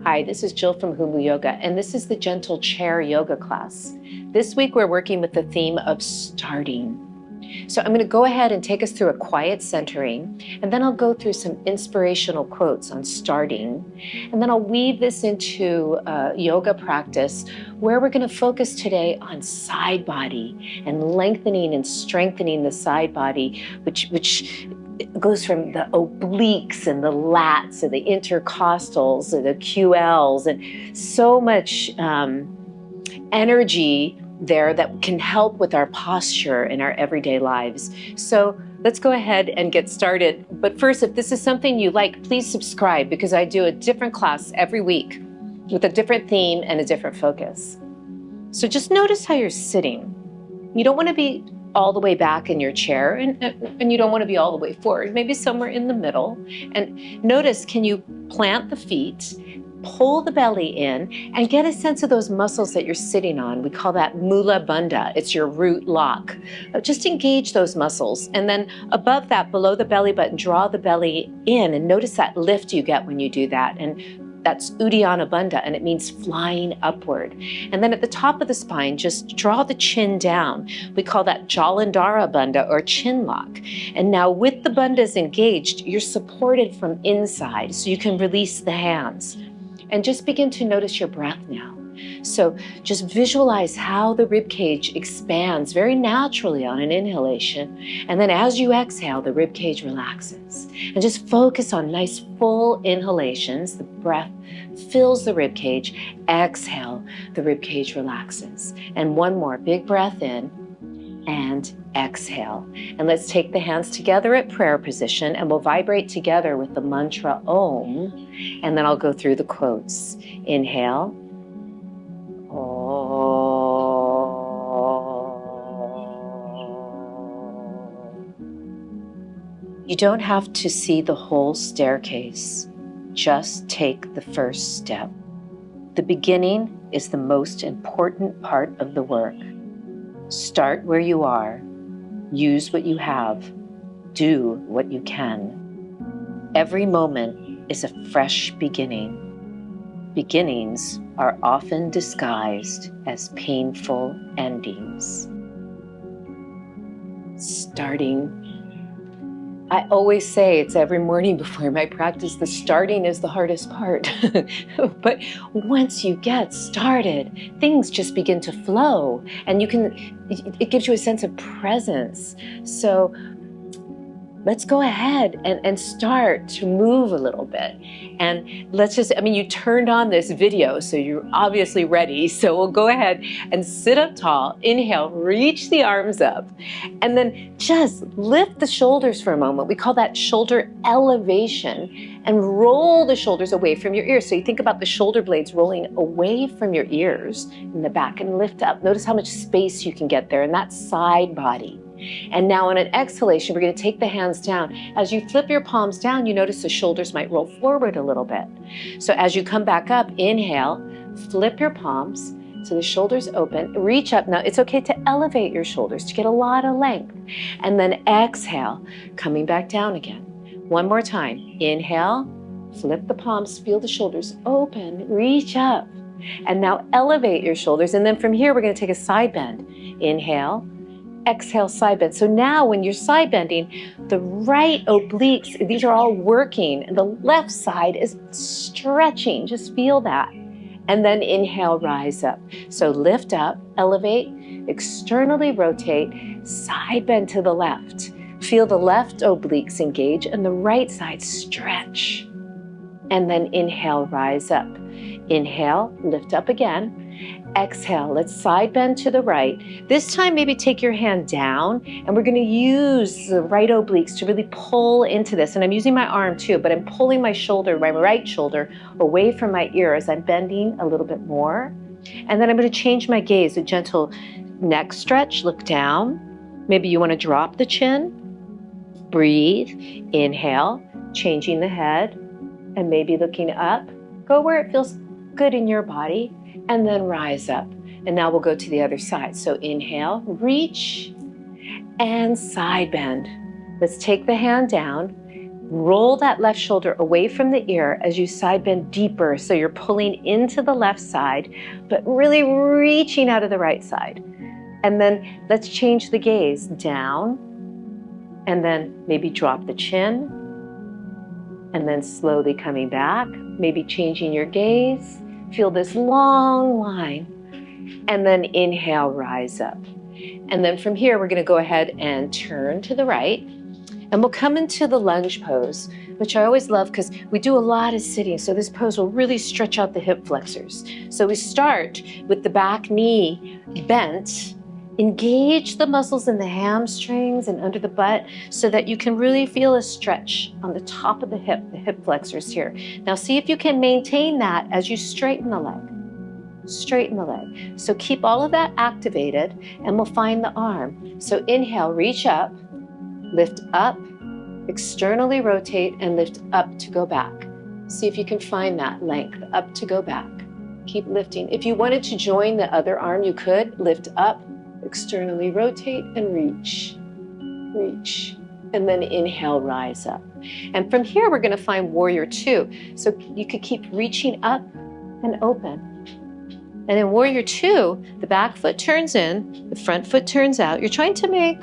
Hi, this is Jill from Humu Yoga, and this is the Gentle Chair Yoga class. This week we're working with the theme of starting. So I'm going to go ahead and take us through a quiet centering, and then I'll go through some inspirational quotes on starting, and then I'll weave this into a yoga practice where we're going to focus today on side body and lengthening and strengthening the side body, which goes from the obliques and the lats and the intercostals and the QLs, and so much energy there that can help with our posture in our everyday lives. So let's go ahead and get started. But first, if this is something you like, please subscribe, because I do a different class every week with a different theme and a different focus. So just notice how you're sitting. You don't want to be all the way back in your chair, and you don't want to be all the way forward, maybe somewhere in the middle. And notice, can you plant the feet, pull the belly in, and get a sense of those muscles that you're sitting on. We call that mula bandha. It's your root lock. Just engage those muscles. And then above that, below the belly button, draw the belly in, and notice that lift you get when you do that. And that's Uddiyana bandha, and it means flying upward. And then at the top of the spine, just draw the chin down. We call that Jalandhara bandha, or chin lock. And now with the bandhas engaged, you're supported from inside, so you can release the hands. And just begin to notice your breath now. So just visualize how the rib cage expands very naturally on an inhalation. And then as you exhale, the rib cage relaxes. And just focus on nice full inhalations. The breath fills the rib cage. Exhale, the rib cage relaxes. And one more big breath in and exhale. And let's take the hands together at prayer position, and we'll vibrate together with the mantra Om. And then I'll go through the quotes. Inhale. You don't have to see the whole staircase. Just take the first step. The beginning is the most important part of the work. Start where you are. Use what you have. Do what you can. Every moment is a fresh beginning. Beginnings are often disguised as painful endings. Starting. I always say it's every morning before my practice, the starting is the hardest part. But once you get started, things just begin to flow, and it gives you a sense of presence. So let's go ahead and start to move a little bit. And you turned on this video, so you're obviously ready. So we'll go ahead and sit up tall. Inhale, reach the arms up, and then just lift the shoulders for a moment. We call that shoulder elevation, and roll the shoulders away from your ears. So you think about the shoulder blades rolling away from your ears in the back, and lift up. Notice how much space you can get there in that side body. And now on an exhalation, we're going to take the hands down. As you flip your palms down, you notice the shoulders might roll forward a little bit. So as you come back up, inhale, flip your palms so the shoulders open, reach up. Now it's okay to elevate your shoulders to get a lot of length. And then exhale, coming back down again. One more time. Inhale, flip the palms, feel the shoulders open, reach up. And now elevate your shoulders. And then from here, we're going to take a side bend. Inhale. Exhale, side bend. So now when you're side bending, the right obliques, these are all working, and the left side is stretching. Just feel that. And then inhale, rise up. So lift up, elevate, externally rotate, side bend to the left. Feel the left obliques engage and the right side stretch. And then inhale, rise up. Inhale, lift up again. Exhale, let's side bend to the right. This time, maybe take your hand down, and we're going to use the right obliques to really pull into this. And I'm using my arm too, but I'm pulling my right shoulder away from my ear as I'm bending a little bit more. And then I'm going to change my gaze, a gentle neck stretch, look down. Maybe you want to drop the chin. Breathe, inhale, changing the head, and maybe looking up. Go where it feels good in your body. And then rise up. And now we'll go to the other side. So inhale, reach, and side bend. Let's take the hand down, Roll that left shoulder away from the ear as you side bend deeper. So you're pulling into the left side, but really reaching out of the right side. And then let's change the gaze down, and then maybe drop the chin, and then slowly coming back, maybe changing your gaze. Feel this long line, and then inhale, rise up. And then from here, we're gonna go ahead and turn to the right, and we'll come into the lunge pose, which I always love because we do a lot of sitting. So this pose will really stretch out the hip flexors. So we start with the back knee bent. Engage the muscles in the hamstrings and under the butt so that you can really feel a stretch on the top of the hip flexors here. Now see if you can maintain that as you straighten the leg. Straighten the leg. So keep all of that activated, and we'll find the arm. So inhale, reach up, lift up, externally rotate, and lift up to go back. See if you can find that length, up to go back. Keep lifting. If you wanted to join the other arm, you could lift up, externally rotate, and reach, reach. And then inhale, rise up. And from here, we're gonna find warrior two. So you could keep reaching up and open. And in warrior two, the back foot turns in, the front foot turns out. You're trying to make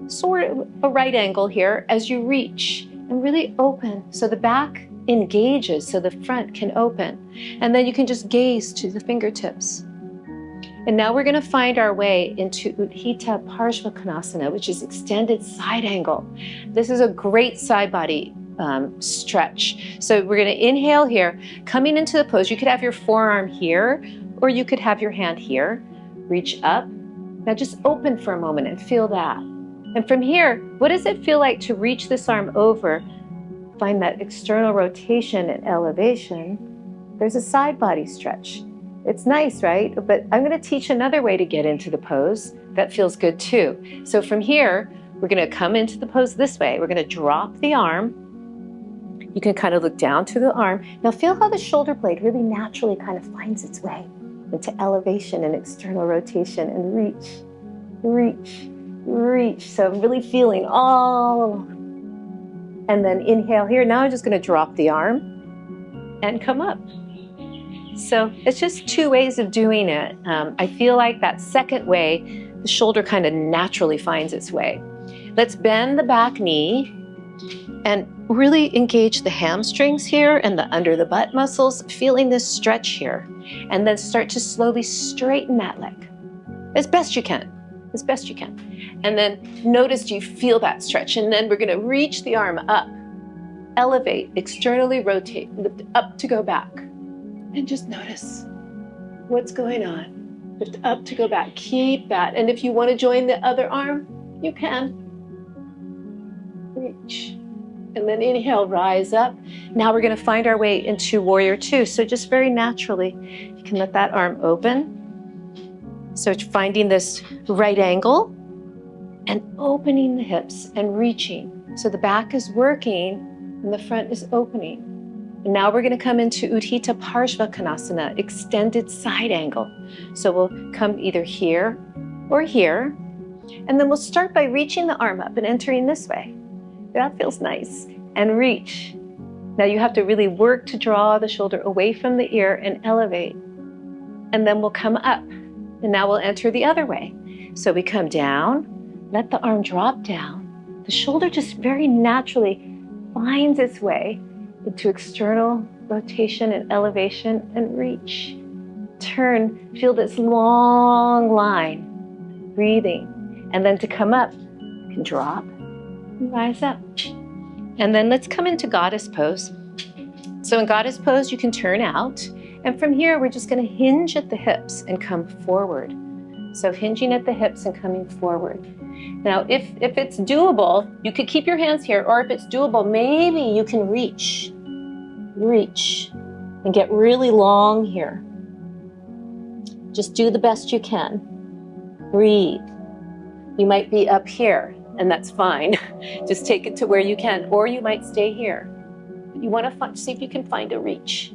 sort of a right angle here as you reach and really open. So the back engages so the front can open. And then you can just gaze to the fingertips. And now we're gonna find our way into Utthita Parsva Konasana, which is extended side angle. This is a great side body stretch. So we're gonna inhale here, coming into the pose. You could have your forearm here, or you could have your hand here. Reach up. Now just open for a moment and feel that. And from here, what does it feel like to reach this arm over? Find that external rotation and elevation. There's a side body stretch. It's nice, right? But I'm gonna teach another way to get into the pose that feels good too. So from here, we're gonna come into the pose this way. We're gonna drop the arm. You can kind of look down to the arm. Now feel how the shoulder blade really naturally kind of finds its way into elevation and external rotation, and reach, reach, reach. So I'm really feeling all. And then inhale here. Now I'm just gonna drop the arm and come up. So it's just two ways of doing it. I feel like that second way, the shoulder kind of naturally finds its way. Let's bend the back knee and really engage the hamstrings here and the under the butt muscles, feeling this stretch here. And then start to slowly straighten that leg as best you can, as best you can. And then notice you feel that stretch. And then we're gonna reach the arm up, elevate, externally rotate, lift up to go back. And just notice what's going on. Lift up to go back, keep that. And if you wanna join the other arm, you can. Reach. And then inhale, rise up. Now we're gonna find our way into warrior two. So just very naturally, you can let that arm open. So finding this right angle and opening the hips and reaching. So the back is working and the front is opening. And now we're gonna come into Utthita Parsva Konasana, extended side angle. So we'll come either here or here. And then we'll start by reaching the arm up and entering this way. That feels nice. And reach. Now you have to really work to draw the shoulder away from the ear and elevate. And then we'll come up. And now we'll enter the other way. So we come down, let the arm drop down. The shoulder just very naturally finds its way into external rotation and elevation, and reach. Turn, feel this long line, breathing. And then to come up, you can drop and rise up. And then let's come into goddess pose. So in goddess pose, you can turn out. And from here, we're just gonna hinge at the hips and come forward. So hinging at the hips and coming forward. Now, if it's doable, you could keep your hands here, or if it's doable, maybe you can reach, and get really long here. Just do the best you can. Breathe. You might be up here, and that's fine. Just take it to where you can, or you might stay here. You wanna see if you can find a reach.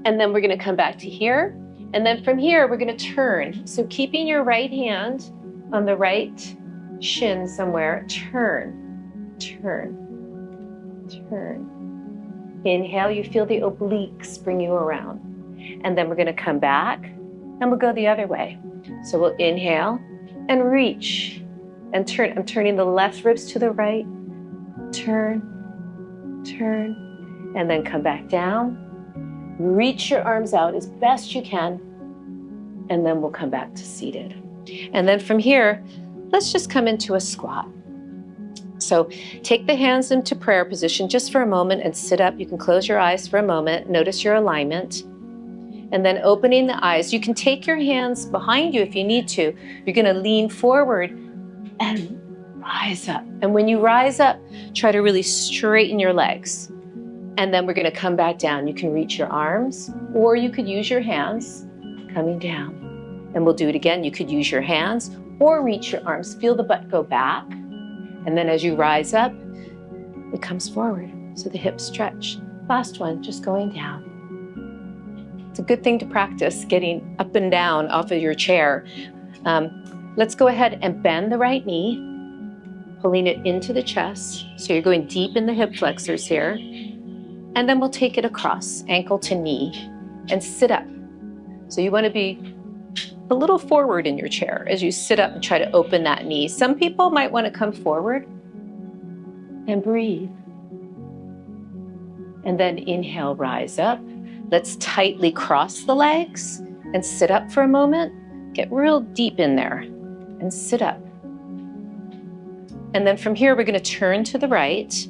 And then we're gonna come back to here. And then from here, we're gonna turn. So keeping your right hand on the right shin somewhere, turn. turn. Inhale, you feel the obliques bring you around. And then we're going to come back and we'll go the other way. So we'll inhale and reach and turn. I'm turning the left ribs to the right. Turn, turn, and then come back down. Reach your arms out as best you can. And then we'll come back to seated. And then from here, let's just come into a squat. So take the hands into prayer position just for a moment and sit up. You can close your eyes for a moment. Notice your alignment. And then opening the eyes. You can take your hands behind you if you need to. You're going to lean forward and rise up. And when you rise up, try to really straighten your legs. And then we're going to come back down. You can reach your arms, or you could use your hands coming down. And we'll do it again. You could use your hands or reach your arms. Feel the butt go back. And then as you rise up, it comes forward. So the hips stretch. Last one, just going down. It's a good thing to practice getting up and down off of your chair. Let's go ahead and bend the right knee, pulling it into the chest. So you're going deep in the hip flexors here. And then we'll take it across, ankle to knee, and sit up. So you want to be a little forward in your chair as you sit up and try to open that knee. Some people might want to come forward and breathe. And then inhale, rise up. Let's tightly cross the legs and sit up for a moment. Get real deep in there and sit up. And then from here, we're going to turn to the right.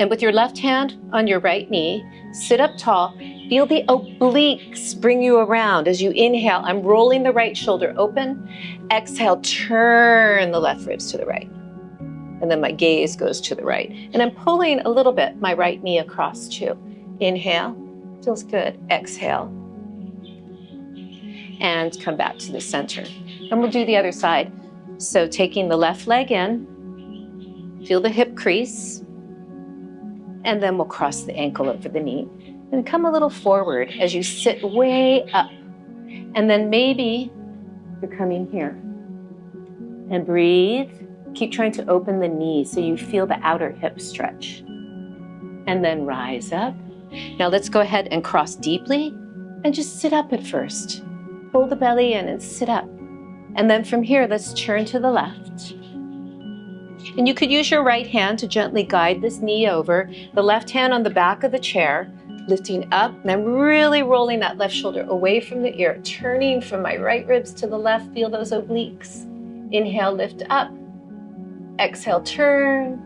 And with your left hand on your right knee, sit up tall. Feel the obliques bring you around. As you inhale, I'm rolling the right shoulder open. Exhale, turn the left ribs to the right. And then my gaze goes to the right. And I'm pulling a little bit my right knee across too. Inhale, feels good. Exhale. And come back to the center. And we'll do the other side. So taking the left leg in, feel the hip crease. And then we'll cross the ankle over the knee. And come a little forward as you sit way up. And then maybe you're coming here. And breathe. Keep trying to open the knee so you feel the outer hip stretch. And then rise up. Now let's go ahead and cross deeply and just sit up at first. Pull the belly in and sit up. And then from here, let's turn to the left. And you could use your right hand to gently guide this knee over. The left hand on the back of the chair, lifting up. And I'm really rolling that left shoulder away from the ear, turning from my right ribs to the left. Feel those obliques. Inhale, lift up. Exhale, turn.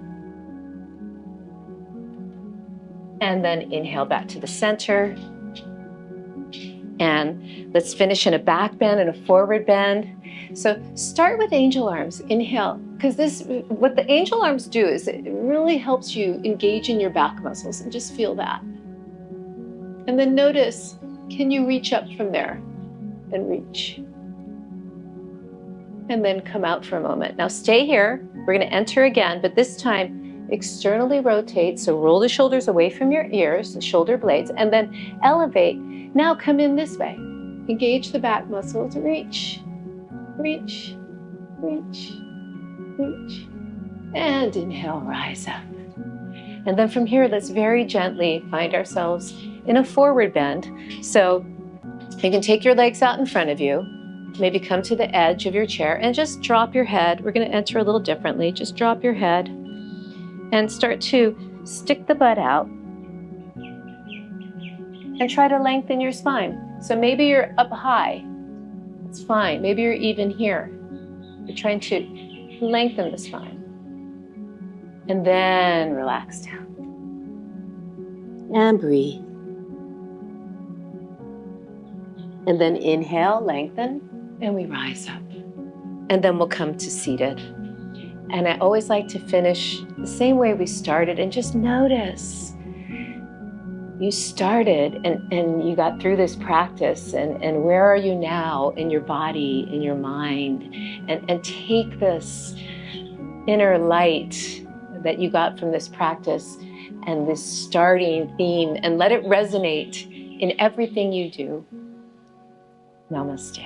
And then inhale back to the center. And let's finish in a back bend and a forward bend. So start with angel arms. Inhale, because what the angel arms do is it really helps you engage in your back muscles, and just feel that. And then notice, can you reach up from there and reach? And then come out for a moment. Now stay here. We're going to enter again, but this time externally rotate. So roll the shoulders away from your ears, the shoulder blades, and then elevate. Now come in this way. Engage the back muscles. Reach, reach, reach, reach. And inhale, rise up. And then from here, let's very gently find ourselves in a forward bend. So you can take your legs out in front of you. Maybe come to the edge of your chair and just drop your head. We're going to enter a little differently. Just drop your head and start to stick the butt out and try to lengthen your spine. So maybe you're up high. It's fine. Maybe you're even here. You're trying to lengthen the spine. And then relax down. And breathe. And then inhale, lengthen. And we rise up. And then we'll come to seated. And I always like to finish the same way we started, and just notice you started and you got through this practice, and where are you now in your body, in your mind, and take this inner light that you got from this practice and this starting theme and let it resonate in everything you do. Namaste.